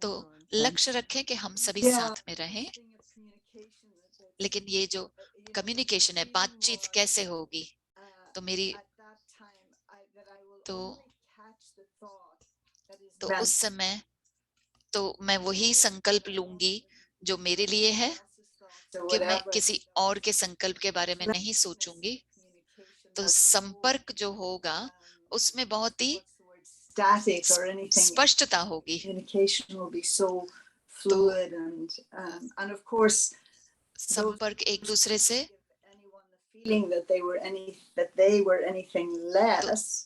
तो लक्ष्य रखें कि हम सभी साथ में रहें, लेकिन ये जो कम्युनिकेशन है, बातचीत कैसे होगी, तो मेरी तो उस समय तो मैं वही संकल्प लूंगी जो मेरे लिए है, कि मैं किसी और के संकल्प के बारे में नहीं सोचूंगी। तो संपर्क जो होगा उसमें बहुत ही static or anything. स्पष्टता होगी। Communication will be so fluid and of course संपर्क एक दूसरे से feeling that they were anything less.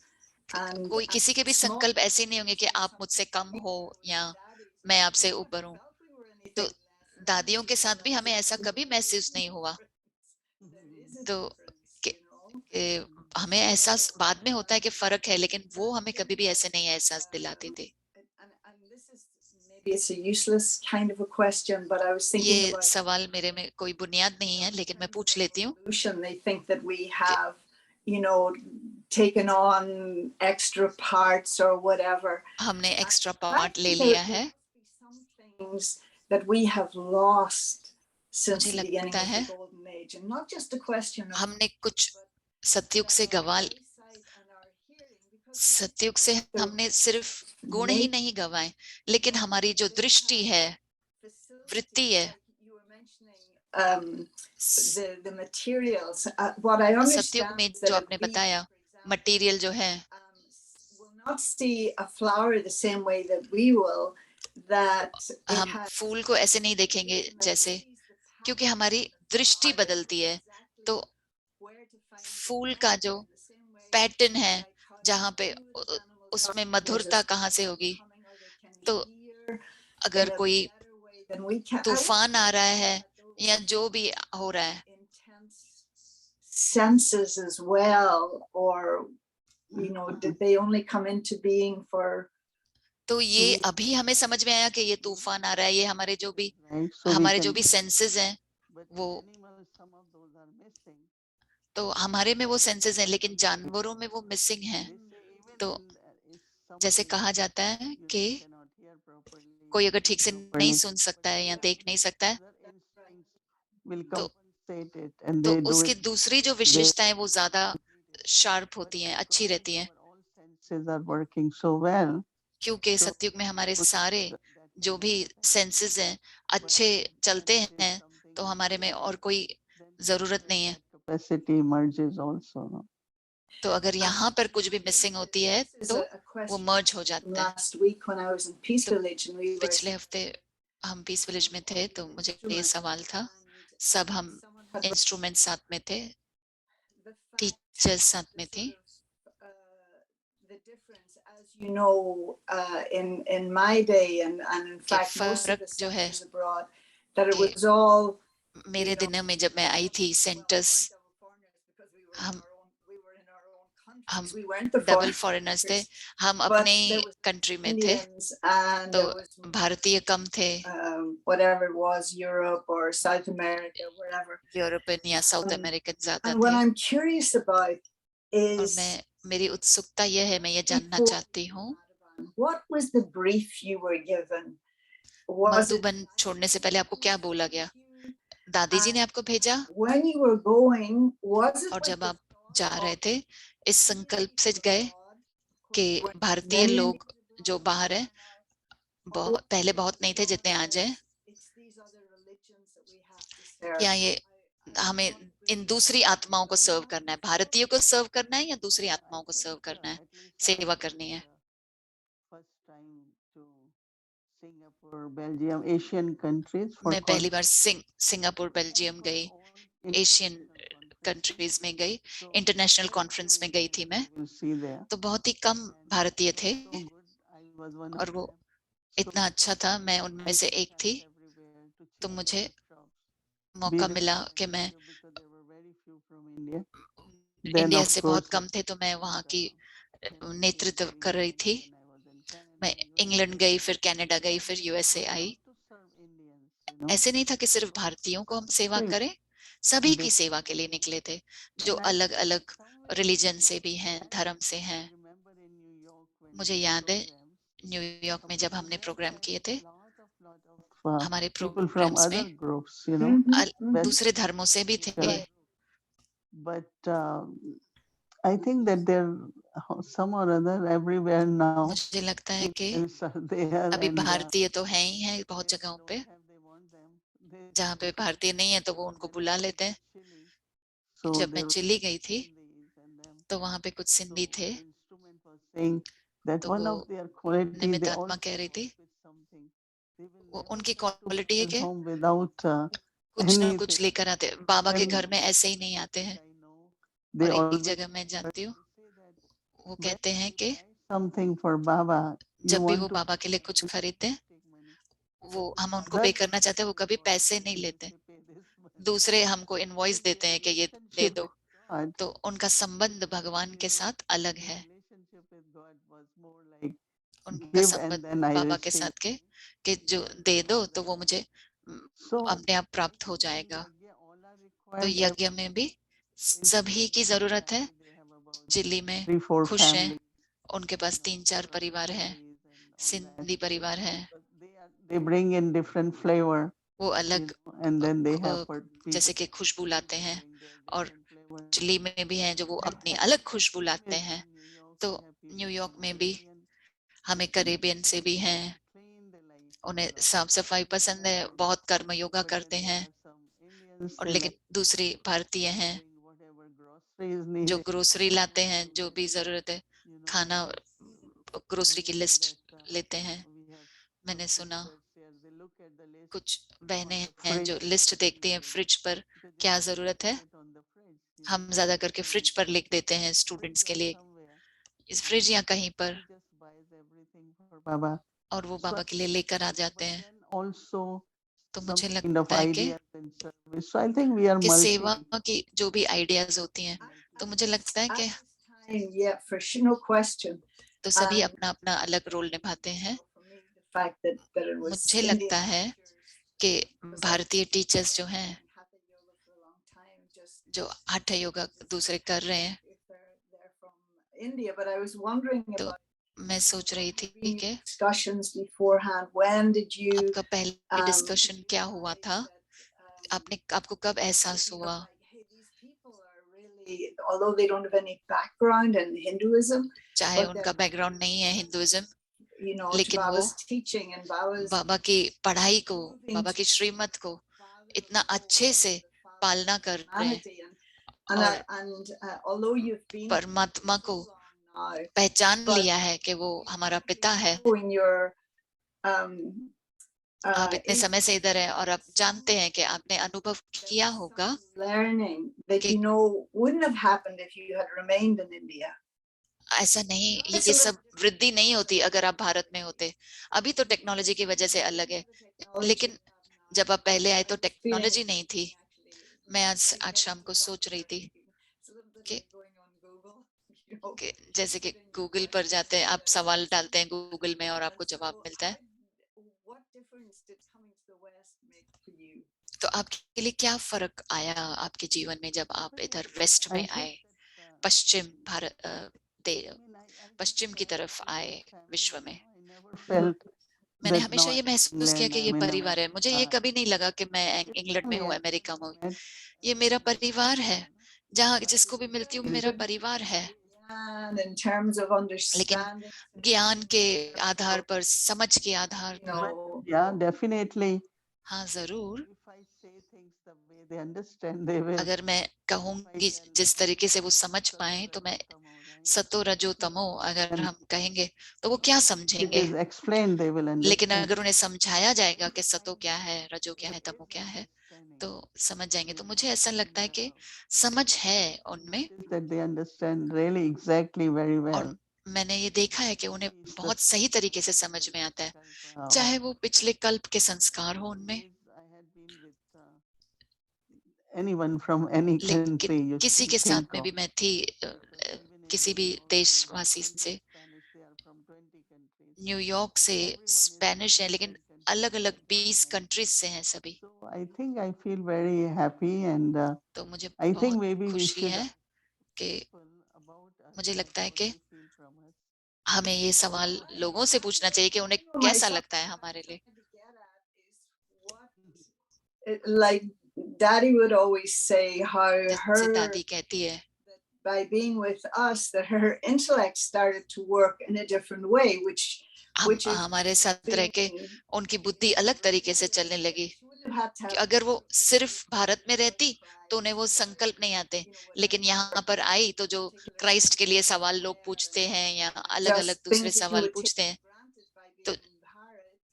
And कोई किसी के भी संकल्प ऐसे नहीं होंगे कि आप मुझसे कम हो या मैं आपसे ऊपर हूँ। तो दादियों के साथ भी हमें ऐसा कभी महसूस नहीं हुआ। तो हमें एहसास बाद में होता है कि फर्क है, लेकिन वो हमें कभी भी ऐसे नहीं एहसास दिलाते थे। Maybe it's a useless kind of a question, but I was thinking ये about सवाल मेरे में कोई बुनियाद नहीं है, लेकिन मैं पूछ लेती हूँ। They think that we have, you know, taken on extra parts or whatever. हमने एक्स्ट्रा पार्ट ले लिया है। Some things that we have lost since मुझे the beginning लगता of है the golden age, and not just a question of हमने कुछ सतयुग से गवा सतयुग से हमने सिर्फ गुण ही नहीं गवाए, लेकिन हमारी जो दृष्टि है, वृत्ति है, the materials. What I सतयुग understand में is that जो a आपने bee, बताया मटेरियल जो है, will not see a flower the same way that we will. That it हम has फूल को ऐसे नहीं देखेंगे जैसे, क्योंकि हमारी दृष्टि बदलती है। तो फूल का जो पैटर्न है, जहाँ पे उसमें मधुरता कहाँ से होगी, तो अगर कोई तूफान आ रहा है या जो भी हो रहा है, senses as well, or did they only come into being for? तो ये अभी हमें समझ में आया कि ये तूफान आ रहा है, ये हमारे जो भी right? So we हमारे can- जो भी सेंसेस हैं, but वो animals, some of those are missing. तो हमारे में वो सेंसेस हैं, लेकिन जानवरों में वो मिसिंग है। They say even तो if someone जैसे कहा जाता है कि cannot hear properly, कोई अगर ठीक से properly, नहीं सुन सकता है या देख नहीं सकता है, other instincts will तो compensate it and तो they do उसकी it. दूसरी जो विशेषताएं वो ज्यादा शार्प होती हैं, अच्छी रहती हैं, Our all senses are working so well. क्योंकि सतयुग में हमारे सारे जो भी सेंसेस हैं अच्छे चलते हैं, तो हमारे में और कोई जरूरत नहीं है। Capacity emerges also. No? तो अगर यहाँ पर कुछ भी मिसिंग होती है तो वो मर्ज हो जाता है। Last week when I was in Peace तो Village and we were पिछले हफ्ते हम पीस विलेज में थे, तो मुझे ये सवाल था, सब हम इंस्ट्रूमेंट साथ में थे, टीचर्स साथ में थी। the difference, as you know, in my day and in fact most of the फर्क जो है centers abroad, that it कि was all मेरे दिनों में जब मैं आई थी सेंटर्स, हम हम we weren't the double foreigners, foreigners थे, हम but अपने there was कंट्री में थे, Indians and तो there was भारतीय कम थे, whatever it was, Europe or South America, wherever. European या साउथ अमेरिकन ज्यादा And what थे। I'm curious about और is मेरी उत्सुकता यह है, मैं ये जानना before- चाहती हूँ, what was the brief you were given? Was it Madhuban छोड़ने से पहले आपको क्या बोला गया? दादी जी ने आपको भेजा, when you were going, was it और with जब the आप जा रहे थे इस संकल्प से गए कि भारतीय लोग जो बाहर हैं, पहले बहुत नहीं थे जितने आज हैं, it's these other religions that we have to serve? या ये हमें इन दूसरी आत्माओं को सर्व करना है, भारतीयों को सर्व करना है या दूसरी आत्माओं को सर्व करना है, सेवा करनी है? First time to Singapore, Belgium, Asian countries for मैं पहली बार सिंगापुर बेल्जियम गई, एशियन कंट्रीज में गई, इंटरनेशनल कॉन्फ्रेंस में गई थी मैं, तो बहुत ही कम भारतीय थे और वो इतना अच्छा था, मैं उनमें से एक थी। तो मुझे मौका मिला कि मैं इंडिया से बहुत कम थे, तो मैं वहाँ की नेतृत्व कर रही थी। मैं इंग्लैंड गई, फिर कनाडा गई, फिर यूएसए आई। ऐसे नहीं था कि सिर्फ भारतीयों को हम सेवा करें, सभी की सेवा के लिए निकले थे, जो अलग अलग रिलीजन से भी हैं, धर्म से हैं। मुझे याद है न्यूयॉर्क में जब हमने प्रोग्राम किए थे, हमारे प्रोग्राम्स में दूसरे धर्मों से भी थे। But I think that there some or other everywhere now. मुझे लगता है कि Indians are there अभी and, भारतीय तो हैं ही हैं बहुत जगहों पे, जहाँ पे भारतीय नहीं है तो वो उनको बुला लेते हैं। So जब मैं there चिली गई थी were- तो वहाँ पे कुछ सिंधी so थे, the instrument was saying that तो one वो of their quality निमित्त they आत्मा also कह रही थी, come with something. They will वो never उनकी come to क्वालिटी है people's कि home without कुछ न anything. कुछ लेकर आते। बाबा के When घर में ऐसे ही नहीं आते हैं। I know, they और एक always जगह मैं जानती हूँ, say that वो कहते हैं कि something for Baba. You जब भी want वो to बाबा के लिए कुछ खरीदते हैं, take money. वो हम उनको पे करना चाहते हैं, वो कभी पैसे नहीं लेते, दूसरे हमको इनवॉइस देते हैं कि ये दे दो। तो उनका संबंध भगवान के साथ अलग है, उनका संबंध बाबा के साथ के कि जो दे दो तो वो मुझे अपने आप प्राप्त हो जाएगा। तो यज्ञ में भी सभी की जरूरत है। चिल्ली में खुश हैं, उनके पास 3-4 परिवार हैं, सिंधी परिवार हैं, They bring in different flavor, वो अलग and then they have for जैसे कि खुशबू लाते हैं और चिली में भी हैं जो वो अपनी अलग खुशबू लाते हैं, तो न्यूयॉर्क में भी हमें कैरेबियन से भी हैं, उन्हें साफ सफाई पसंद है, बहुत कर्म योगा करते हैं, और लेकिन दूसरी भारतीय हैं जो ग्रोसरी लाते हैं, जो भी जरूरत है खाना, ग्रोसरी की लिस्ट लेते हैं। मैंने सुना कुछ बहनें हैं जो लिस्ट देखती हैं फ्रिज पर क्या जरूरत है, हम ज्यादा करके फ्रिज पर लिख देते हैं स्टूडेंट्स के लिए, इस फ्रिज या कहीं पर, और वो बाबा के लिए लेकर आ जाते हैं। तो मुझे लगता है कि सेवा की जो भी आइडियाज होती हैं, तो मुझे लगता है कि Yeah, for sure, no question. तो सभी अपना अपना अलग रोल निभाते हैं। The fact that it was मुझे लगता है कि भारतीय टीचर्स जो हैं, जो हठ योगा दूसरे कर रहे हैं, India, but I was wondering तो about मैं सोच रही थी कि discussions beforehand. When did you आपका पहले डिस्कशन क्या हुआ था, आपको कब एहसास हुआ? hey, these people are really, although they don't have any background in Hinduism, चाहे but उनका बैकग्राउंड नहीं है हिंदुइज्म, you know, लेकिन वो Baba's teaching and Baba's बाबा की पढ़ाई को, बाबा की श्रीमत को इतना अच्छे से पालना कर रहे हैं, and although you've been परमात्मा को now, पहचान लिया है कि वो हमारा पिता है। in your आप इतने समय से इधर हैं और आप जानते हैं कि आपने अनुभव किया होगा learning that कि you know wouldn't have happened if you had remained in India. ऐसा नहीं, ये सब वृद्धि नहीं होती अगर आप भारत में होते। अभी तो टेक्नोलॉजी की वजह से अलग है, लेकिन जब आप पहले आए तो टेक्नोलॉजी नहीं थी। मैं आज शाम को सोच रही थी कि जैसे कि गूगल पर जाते हैं, आप सवाल डालते हैं गूगल में और आपको जवाब मिलता है। तो आपके लिए क्या फर्क आया आपके जीवन में जब आप इधर वेस्ट में आए, पश्चिम भारत पश्चिम की तरफ आए विश्व में? मैंने हमेशा ये महसूस किया कि ये परिवार है। मुझे ये कभी नहीं लगा कि मैं इंग्लैंड में हूँ, अमेरिका में हूँ। ये मेरा परिवार है, जहाँ जिसको भी मिलती हूँ मेरा परिवार है। लेकिन ज्ञान के आधार पर, समझ के आधार पर, डेफिनेटली, हाँ जरूर, अगर मैं कहूँगी जिस तरीके से वो समझ पाए, तो मैं सतो रजो तमो अगर हम कहेंगे तो वो क्या समझेंगे, लेकिन अगर उन्हें समझाया जाएगा कि सतो क्या है, रजो क्या है, तमो क्या है, तो समझ जाएंगे। तो मुझे ऐसा लगता है कि समझ है उनमें, और मैंने ये देखा है कि उन्हें बहुत सही तरीके से समझ में आता है, चाहे वो पिछले कल्प के संस्कार हो उनमें, लेकिन किसी के साथ में भी मैं थी, किसी भी देशवासी से, न्यूयॉर्क से स्पेनिश है, लेकिन अलग अलग 20 कंट्रीज से हैं सभी। तो मुझे बहुत खुशी है कि मुझे लगता है कि हमें ये सवाल लोगों से पूछना चाहिए कि उन्हें कैसा लगता है हमारे लिए। Like Daddy would always say how जैसे her, दादी कहती है, by being with us, that her intellect started to work in a different way, which is हमारे साथ रह के उनकी बुद्धि अलग तरीके से चलने लगी। कि अगर वो सिर्फ भारत में रहती तो उन्हें वो संकल्प नहीं आते, लेकिन यहाँ पर आई तो जो क्राइस्ट के लिए सवाल लोग पूछते हैं या अलग अलग दूसरे सवाल पूछते हैं, तो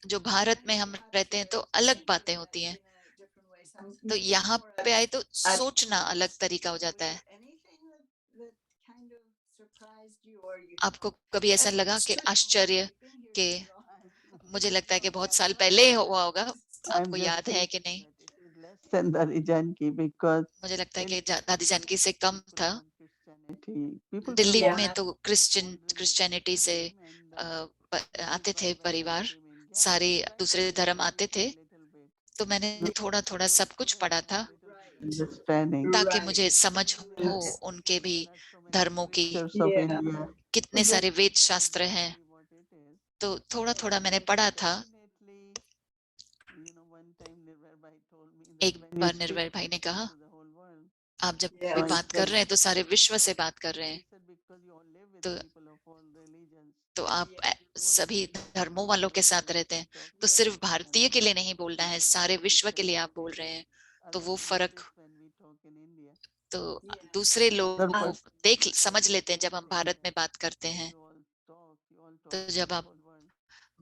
जो भारत में हम रहते हैं तो अलग बातें होती हैं, तो यहाँ पे आए तो सोचना अलग तरीका हो जाता है। आपको कभी ऐसा लगा कि आश्चर्य के, मुझे लगता है कि बहुत साल पहले हुआ होगा, आपको याद है कि नहीं? मुझे लगता है कि दादी जानकी से कम था। दिल्ली में तो क्रिश्चियनिटी से आते थे परिवार, सारे दूसरे धर्म आते थे, तो मैंने थोड़ा थोड़ा सब कुछ पढ़ा था ताकि मुझे समझ हो उनके भी धर्मों की, कितने सारे वेद शास्त्र हैं, तो थोड़ा थोड़ा मैंने पढ़ा था। एक बार निर्भय भाई ने कहा आप जब भी Yes. बात कर रहे हैं तो सारे विश्व से बात कर रहे हैं, तो आप सभी धर्मों वालों के साथ रहते हैं, तो सिर्फ भारतीय के लिए नहीं बोलना है, सारे विश्व के लिए आप बोल रहे हैं। तो वो फर्क तो दूसरे लोग देख समझ लेते हैं जब हम भारत में बात करते हैं। तो जब आप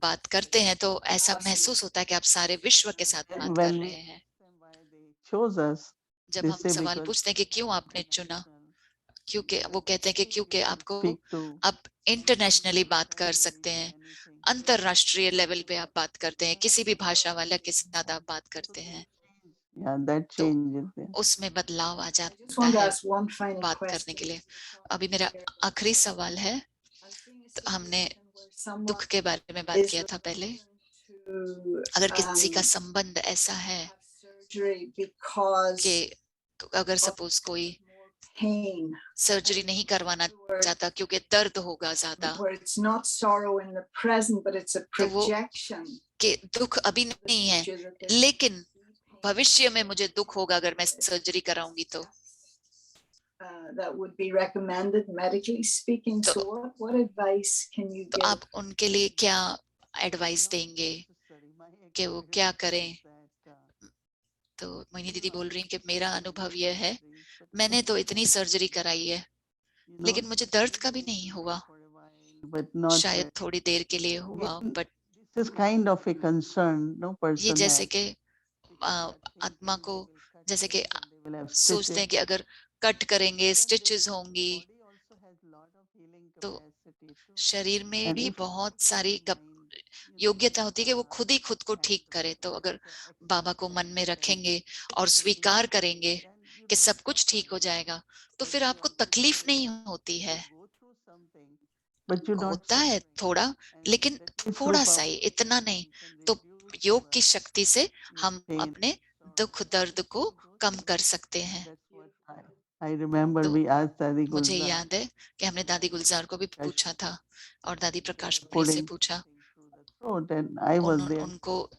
बात करते हैं तो ऐसा महसूस होता है कि आप सारे विश्व के साथ बात कर रहे हैं। जब हम सवाल पूछते हैं कि क्यों आपने चुना, क्योंकि वो कहते हैं कि क्योंकि आपको आप इंटरनेशनली बात कर सकते हैं, अंतरराष्ट्रीय लेवल पे आप बात करते हैं, किसी भी भाषा वाला के साथ आप बात करते हैं, तो उसमें बदलाव आ जाता है बात करने के लिए। अभी मेरा आखिरी सवाल है, तो हमने दुख के बारे में बात किया था पहले। अगर किसी का संबंध ऐसा है कि अगर सपोज कोई सर्जरी नहीं करवाना चाहता क्योंकि दर्द होगा ज्यादा, तो वो कि दुख अभी नहीं है लेकिन भविष्य में मुझे दुख होगा अगर मैं सर्जरी कराऊंगी तो that would be recommended medically speaking. So what advice can you तो give? आप उनके लिए क्या एडवाइस देंगे कि वो क्या करें? तो मोहिनी दीदी बोल रही हैं कि मेरा अनुभव यह है, मैंने तो इतनी सर्जरी कराई है लेकिन मुझे दर्द का भी नहीं हुआ, शायद थोड़ी देर के लिए हुआ, बट ये जैसे कि आत्मा को जैसे कि सोचते हैं कि अगर कट करेंगे स्टिचेस होंगी, तो शरीर में भी बहुत सारी योग्यता होती है कि वो खुद ही खुद को ठीक करे। तो अगर बाबा को मन में रखेंगे और स्वीकार करेंगे कि सब कुछ ठीक हो जाएगा, तो फिर आपको तकलीफ नहीं होती है। होता है थोड़ा, लेकिन थोड़ा सा ही, इतना नहीं। तो योग की शक्ति से हम अपने दुख दर्द को कम कर सकते हैं। तो मुझे याद है कि हमने दादी गुलजार को भी पूछा था और दादी प्रकाश मणि से पूछा, उनको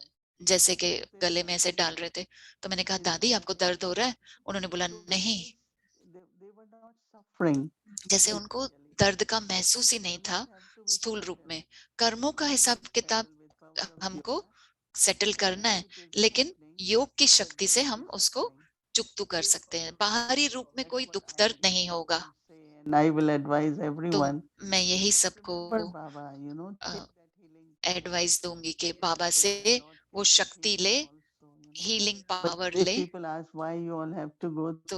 जैसे कि गले में ऐसे डाल रहे थे, तो मैंने कहा दादी आपको दर्द हो रहा है? उन्होंने बोला नहीं, जैसे उनको दर्द का महसूस ही नहीं था स्थूल रूप में। कर्मों का हिसाब किताब हमको सेटल करना है, लेकिन योग की शक्ति से हम उसको चुकतू कर सकते हैं। बाहरी रूप में कोई दुख दर्द नहीं होगा। तो मैं यही सबको एडवाइस दूंगी कि बाबा से वो शक्ति ले, हीलिंग पावर ले। तो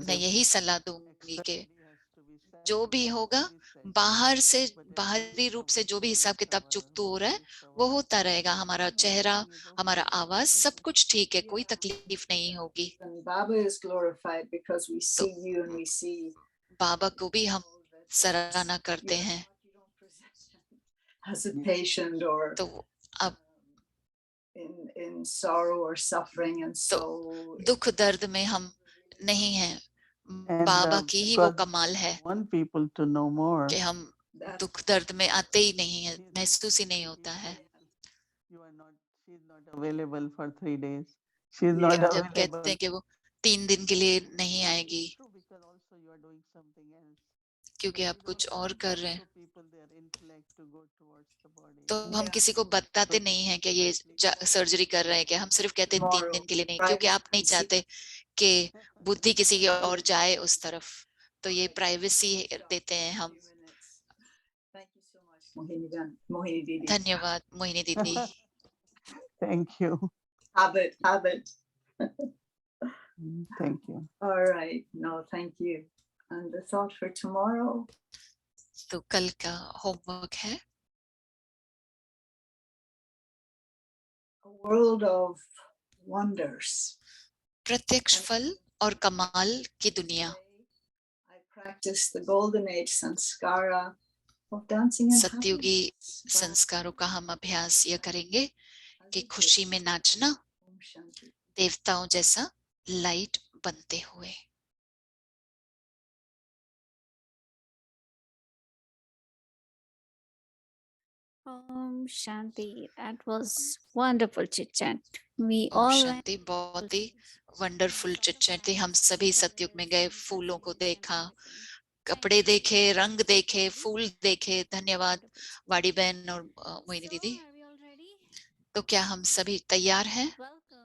मैं यही सलाह दूंगी कि जो भी होगा बाहर से, बाहरी रूप से जो भी हिसाब किताब चुकतू हो रहा है वो होता रहेगा। हमारा चेहरा, हमारा आवाज, सब कुछ ठीक है, कोई तकलीफ नहीं होगी। तो बाबा को भी हम सराहना करते हैं। As a patient or तो अब in sorrow or suffering, and so दुख दर्द में हम नहीं हैं, बाबा की ही वो कमाल है कि हम दुख दर्द में आते ही नहीं है, महसूस ही नहीं होता है। जब कहते हैं कि वो 3 दिन के लिए नहीं आएगी क्योंकि आप कुछ और कर रहे हैं, तो हम किसी को बताते नहीं हैं कि ये सर्जरी कर रहे हैं, कि हम सिर्फ कहते हैं 3 दिन के लिए नहीं, क्योंकि आप नहीं चाहते कि बुद्धि किसी की और जाए उस तरफ। तो ये प्राइवेसी देते हैं हम। धन्यवाद मोहिनी दीदी। Thank you. Habit. Thank you. All right. No, thank you. And the thought for tomorrow. तो कल का होमवर्क है, A world of wonders. प्रत्यक्ष फल और कमाल की दुनिया। I practice the golden age sanskara of dancing and सत्युगी संस्कारों का हम अभ्यास यह करेंगे कि खुशी में नाचना, देवताओं जैसा लाइट बनते हुए। Om Shanti. That was wonderful chit chat. We Om all शांति। बहुत ही वंडरफुल चिट थी। हम सभी सतयुग में गए, फूलों को देखा, कपड़े देखे, रंग देखे, फूल देखे। धन्यवाद वाड़ी बहन और मोहिनी दीदी। तो क्या हम सभी तैयार हैं?